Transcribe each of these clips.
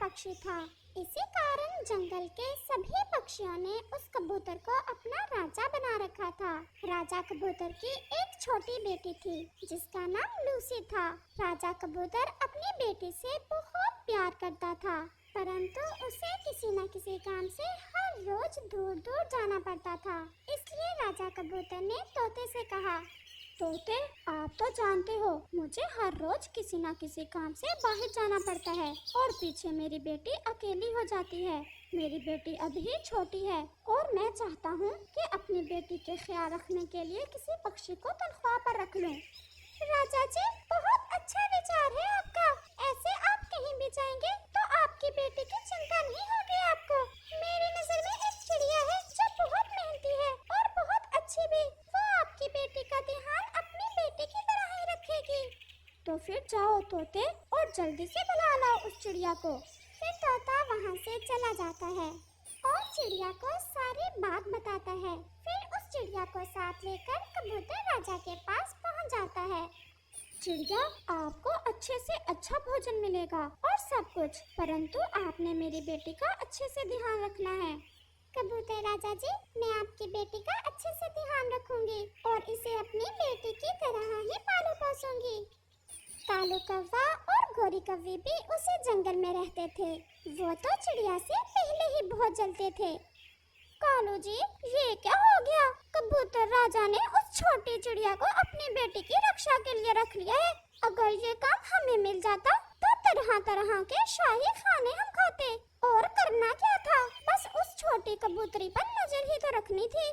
पक्षी था। इसी कारण जंगल के सभी पक्षियों ने उस कबूतर को अपना राजा बना रखा था। राजा कबूतर की एक छोटी बेटी थी जिसका नाम लूसी था। राजा कबूतर अपनी बेटी से बहुत प्यार करता था, परंतु उसे किसी न किसी काम से हर रोज दूर दूर जाना पड़ता था। इसलिए राजा कबूतर ने तोते से कहा, तोते, आप तो जानते हो मुझे हर रोज किसी न किसी काम से बाहर जाना पड़ता है और पीछे मेरी बेटी अकेली हो जाती है। मेरी बेटी अभी छोटी है और मैं चाहता हूँ कि अपनी बेटी के ख्याल रखने के लिए किसी पक्षी को तनख्वाह पर रख लूँ। राजा जी, बहुत अच्छा विचार है आपका। ऐसे आप कहीं भी जाएंगे तो आपकी बेटी की चिंता नहीं होगी आपको। मेरी नजर में एक चिड़िया है जो बहुत मेहनती है और बहुत अच्छी भी। वो आपकी बेटी का ध्यान अपनी बेटी की तरह ही रखेगी। तो फिर जाओ तोते और जल्दी से बुला लाओ उस चिड़िया को। फिर तोता वहाँ से चला जाता है और चिड़िया को सारी बात बताता है। फिर उस चिड़िया को साथ लेकर कबूतर राजा के पास पहुँच जाता है। चिड़िया, आपको अच्छे से अच्छा भोजन मिलेगा और सब कुछ, परंतु आपने मेरी बेटी का अच्छे से ध्यान रखना है। कबूतर राजा जी, मैं आपकी बेटी का अच्छे से ध्यान रखूंगी और इसे अपनी बेटी की तरह ही पालू पोसूंगी। कालू कौवा और गोरी कौवी भी उसी जंगल में रहते थे। वो तो चिड़िया से पहले ही बहुत जलते थे। कालू जी, ये क्या हो गया? कबूतर राजा ने उस छोटी चिड़िया को अपनी बेटी की रक्षा के लिए रख लिया है। अगर ये काम हमें मिल जाता तो तरह तरह के शाही खाने हम खाते। और करना क्या था, बस उस छोटी कबूतरी पर नजर ही तो रखनी थी।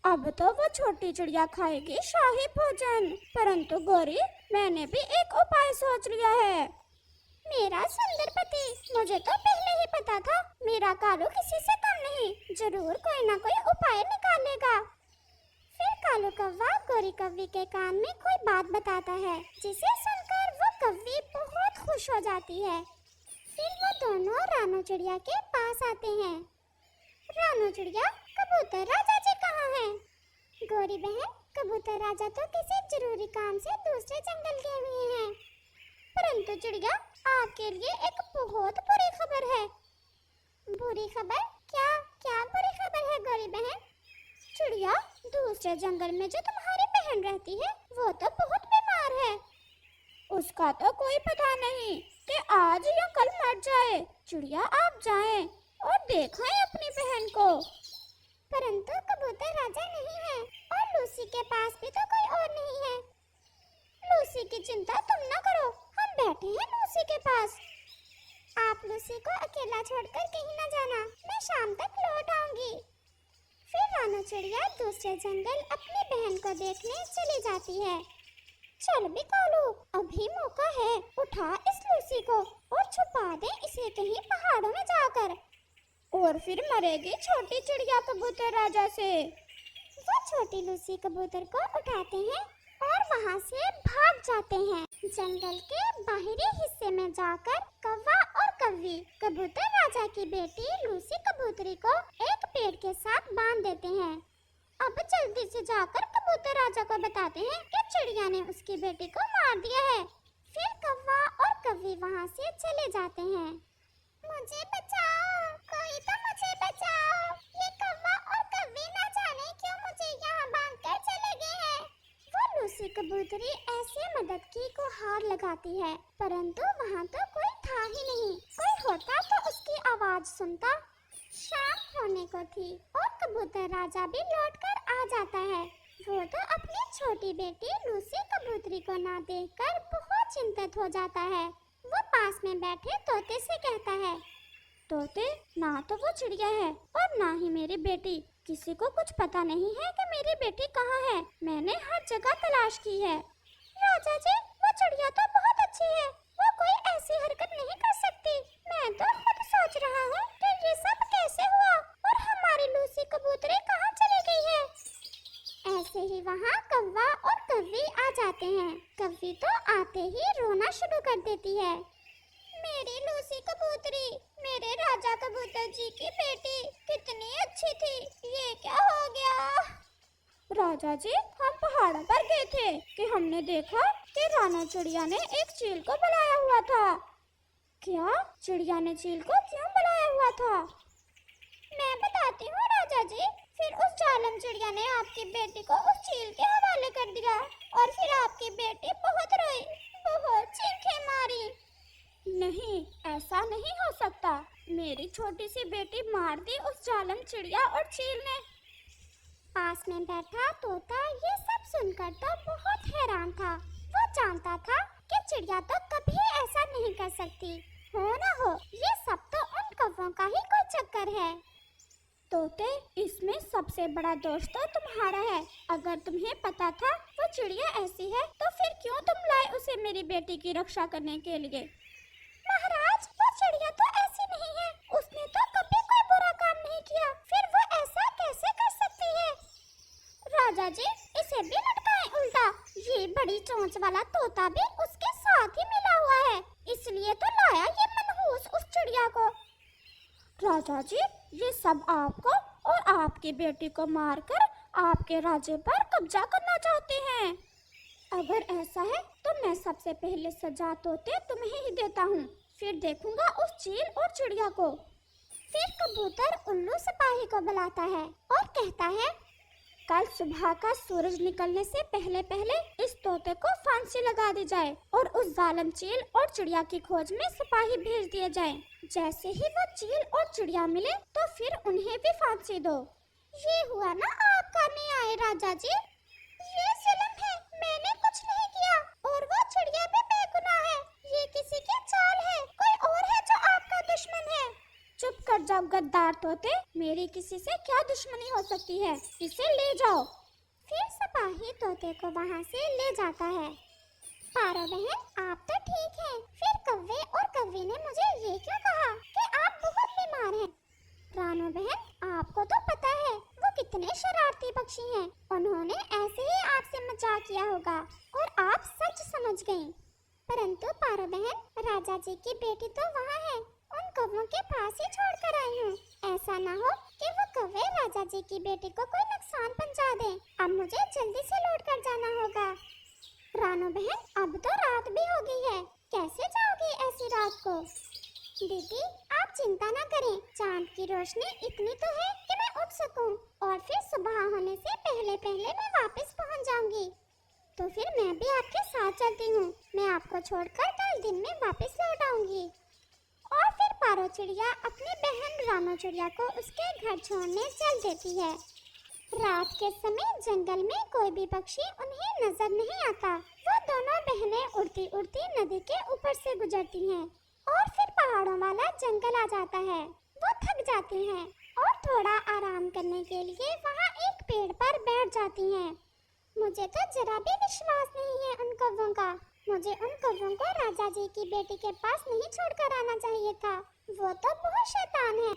अब तो वो छोटी चिड़िया खाएगी शाही भोजन। परंतु गौरी, मैंने भी एक उपाय सोच लिया है। मेरा सुंदर पति, मुझे तो पहले ही पता था मेरा कालू किसी से कम नहीं, जरूर कोई ना कोई उपाय निकालेगा। फिर कालू कौवा गोरी कौवी के कान में कोई बात बताता है, जिसे सुनकर वो कौवी बहुत खुश हो जाती है। फिर वो दोनों रानू चिड़िया के पास आते हैं। रानू चिड़िया, कबूतर राजा जी कहाँ हैं? गोरी बहन, कबूतर राजा तो किसी जरूरी काम से दूसरे जंगल गए हुए हैं। परंतु चिड़िया, आपके लिए एक बहुत बुरी खबर है। बुरी खबर? क्या क्या बुरी खबर है गोरी बहन? चिड़िया, दूसरे जंगल में जो तुम्हारी बहन रहती है वो तो बहुत बीमार है। उसका तो कोई पता नहीं कि आज या कल मर जाए। चिड़िया, आप जाएं और देखें अपनी बहन को। परंतु कबूतर राजा नहीं है और लूसी के पास भी तो कोई और नहीं है। लूसी की चिंता तुम न करो, हम बैठे हैं लूसी के पास। आप लूसी को अकेला छोड़कर कहीं न जाना, मैं शाम तक लौट आऊंगी। फिर रानू चिड़िया दूसरे जंगल अपनी बहन को देखने चली जाती है। चल भी कालू, अभी मौका है, उठा इस लूसी को और छुपा दे इसे कहीं पहाड़ों में जाकर। और फिर मरेगी छोटी चिड़िया कबूतर राजा से। वो छोटी लूसी कबूतर को उठाते हैं और वहाँ से भाग जाते हैं। जंगल के बाहरी हिस्से में जाकर कौवा और कौवी कबूतर राजा की बेटी लूसी कबूतरी को एक पेड़ के साथ बांध देते हैं। अब जल्दी से जाकर कबूतर राजा को बताते हैं कि चिड़िया ने उसकी बेटी को मार दिया है। फिर कौवा और कौवी वहाँ से चले जाते हैं। मुझे बचाओ, कोई तो मुझे बचाओ। ये कौवा और कौवी न जाने क्यों मुझे यहाँ बांधकर चले गए हैं। वो लूसी कबूतरी ऐसे मदद की गुहार लगाती है, परंतु वहाँ तो कोई था ही नहीं। कोई होता तो उसकी आवाज सुनता। शाम होने को थी और कबूतर राजा भी लौटकर आ जाता है। वो तो अपनी छोटी बेटी लूसी कबूतरी को ना देखकर बहुत चिंतित हो जाता है। वो पास में बैठे तोते से कहता है, तोते, ना तो वो चिड़िया है और ना ही मेरी बेटी। किसी को कुछ पता नहीं है कि मेरी बेटी कहाँ है। मैंने हर जगह तलाश की है। राजा जी, वो चिड़िया तो बहुत अच्छी है, वो कोई ऐसी हरकत नहीं कर सकती। मैं तो खुद सोच रहा हूँ कि ये सब कैसे हुआ और हमारी लूसी कबूतरी कहाँ चली गई है। ऐसे ही वहाँ कौवा और कौवी आ जाते हैं। कौवी तो आते ही रोना शुरू कर देती है। मेरी लूसी कबूतरी, मेरे राजा कबूतर जी की बेटी कितनी अच्छी थी, ये क्या हो गया? राजा जी, हम पहाड़ों पर गए थे कि हमने देखा कि रानू चिड़िया ने एक चील को बुलाया हुआ था। क्या चिड़िया ने चील को क्यों बुलाया हुआ था? मैं बताती हूँ राजा जी। फिर उस जालिम चिड़िया ने आपकी बेटी को उस चील के हवाले कर दिया और फिर आपकी बेटी बहुत रोई, बहुत चीखें मारी। नहीं, ऐसा नहीं हो सकता। मेरी छोटी सी बेटी मार दी उस जालिम चिड़िया और चील ने। पास में बैठा तोता ये सब सुनकर तो बहुत हैरान था। वो जानता था कि चिड़िया तो कभी ऐसा नहीं कर सकती। हो ना हो, ये सब तो उन कौवों का ही कोई चक्कर है। तोते, इसमें सबसे बड़ा दोष तो तुम्हारा है। अगर तुम्हें पता था वो चिड़िया ऐसी है तो फिर क्यों तुम लाए उसे मेरी बेटी की रक्षा करने के लिए? महाराज, वो चिड़िया तो ऐसी नहीं है। उसने तो कभी कोई बुरा काम नहीं किया, फिर वो ऐसा कैसे कर सकती है? राजा जी, इसे भी लटकाएं उल्टा। ये बड़ी चोंच वाला तोता भी उसके साथ ही मिला हुआ है, इसलिए तो लाया ये मनहूस उस चिड़िया को। राजा जी, ये सब आपको और आपकी बेटी को मारकर आपके राज्य पर कब्जा करना चाहते हैं। अगर ऐसा है तो मैं सबसे पहले सजा तोते तुम्हें ही देता हूँ, फिर देखूंगा उस चील और चिड़िया को। फिर कबूतर उल्लू सिपाही को बुलाता है और कहता है, कल सुबह का सूरज निकलने से पहले पहले इस तोते को फांसी लगा दी जाए और उस जालिम चील और चिड़िया की खोज में सिपाही भेज दिए जाएं। जैसे ही वो चील और चिड़िया मिले तो फिर उन्हें भी फांसी दो। ये हुआ ना आपका न्याय राजा जी। ये जुल्म है, मैंने कुछ नहीं किया और वो चिड़िया भी बेगुनाह है। ये किसी की चाल है, कोई और है जो आपका दुश्मन है। चुप कर जाओ गद्दार तोते, मेरी किसी से क्या दुश्मनी हो सकती है? इसे ले जाओ। फिर सिपाही तोते को वहाँ से ले जाता है। पारो बहन, आप तो ठीक हैं। फिर कौवे और कौवी ने मुझे ये क्यों कहा कि आप बहुत बीमार हैं? रानो बहन, आपको तो पता है वो कितने शरारती पक्षी हैं। उन्होंने ऐसे ही आपसे मजाक किया होगा और आप सच समझ गईं। परंतु पारो बहन, राजा जी की बेटी तो वहाँ है, उन कौवों के पास ही छोड़ कर आई हूँ। ऐसा ना हो कि वो कौवे राजा जी की बेटी को कोई नुकसान पहुँचा दें। अब मुझे जल्दी से लौट कर जाना होगा। रानो बहन, अब तो रात भी हो गई है, कैसे जाओगी ऐसी रात को? दीदी, आप चिंता ना करें, चांद की रोशनी इतनी तो है कि मैं उठ सकूं और फिर सुबह होने से पहले पहले मैं वापस पहुंच जाऊंगी। तो फिर मैं भी आपके साथ चलती हूँ। मैं आपको छोड़कर कल दिन में वापस लौट आऊंगी। और फिर पारो चिड़िया अपनी बहन रानो चिड़िया को उसके घर छोड़ने चल देती है। रात के समय जंगल में कोई भी पक्षी उन्हें नजर नहीं आता। वो दोनों बहनें उड़ती उड़ती नदी के ऊपर से गुजरती हैं और फिर पहाड़ों वाला जंगल आ जाता है। वो थक जाती हैं और थोड़ा आराम करने के लिए वहाँ एक पेड़ पर बैठ जाती हैं। मुझे तो जरा भी विश्वास नहीं है उन कौवों का। मुझे उन कौवों को राजा जी की बेटी के पास नहीं छोड़कर आना चाहिए था। वो तो बहुत शैतान है।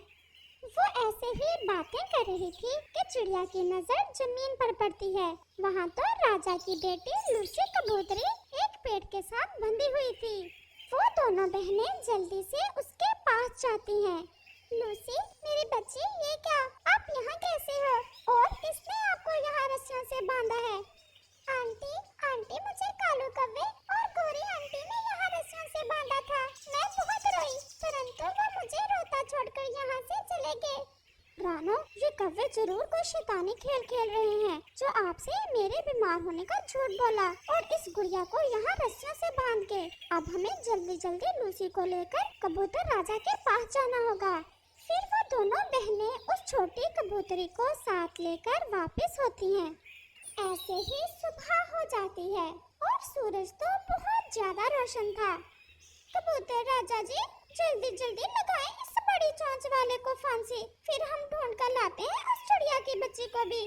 वो ऐसे ही बातें कर रही थी कि चिड़िया की नजर जमीन पर पड़ती है। वहाँ तो राजा की बेटी लूसी कबूतरी एक पेड़ के साथ बंधी हुई थी। वो दोनों बहनें जल्दी से उसके पास जाती हैं। लूसी, मेरी बच्ची, ये क्या? आप यहाँ कैसे हो? और किसने आपको यहाँ रस्सियों से बांधा है? आंटी, आंटी, मुझे कालू कौवे और गोरी आंटी ने यहाँ रस्सियों से बांधा था। मैं बहुत रोई, परंतु वो मुझे रोता छोड़कर यहाँ से चले गए। रानो, ये कौवे जरूर कोई शैतानी खेल खेल रहे हैं जो आपसे मेरे बीमार होने का झूठ बोला और इस गुड़िया को यहाँ रस्सियों से बांध के। अब हमें जल्दी जल्दी लूसी को लेकर कबूतर राजा के पास जाना होगा। फिर वो दोनों बहनें उस छोटी कबूतरी को साथ लेकर वापस होती हैं। ऐसे ही सुबह हो जाती है और सूरज तो बहुत ज्यादा रोशन था। कबूतर राजा जी, जल्दी जल्दी लगाएं इस बड़ी चोंच वाले को फांसी, फिर हम ढूंढ कर लाते हैं उस चिड़िया की बच्ची को भी।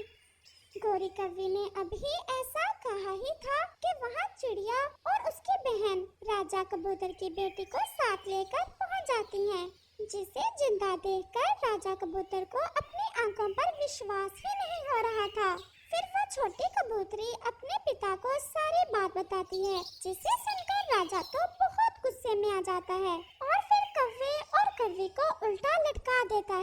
गोरी कौवी ने अभी ऐसा कहा ही था कि वहाँ चिड़िया और उसकी बहन राजा कबूतर की बेटी को साथ लेकर पहुँच जाती हैं, जिसे जिंदा देखकर राजा कबूतर को अपनी आंखों पर विश्वास ही नहीं हो रहा था। फिर वो छोटी कबूतरी अपने पिता को सारी बात बताती है, जिसे सुनकर राजा तो बहुत गुस्से में आ जाता है और फिर कौवे और कौवी को उल्टा लटका देता है।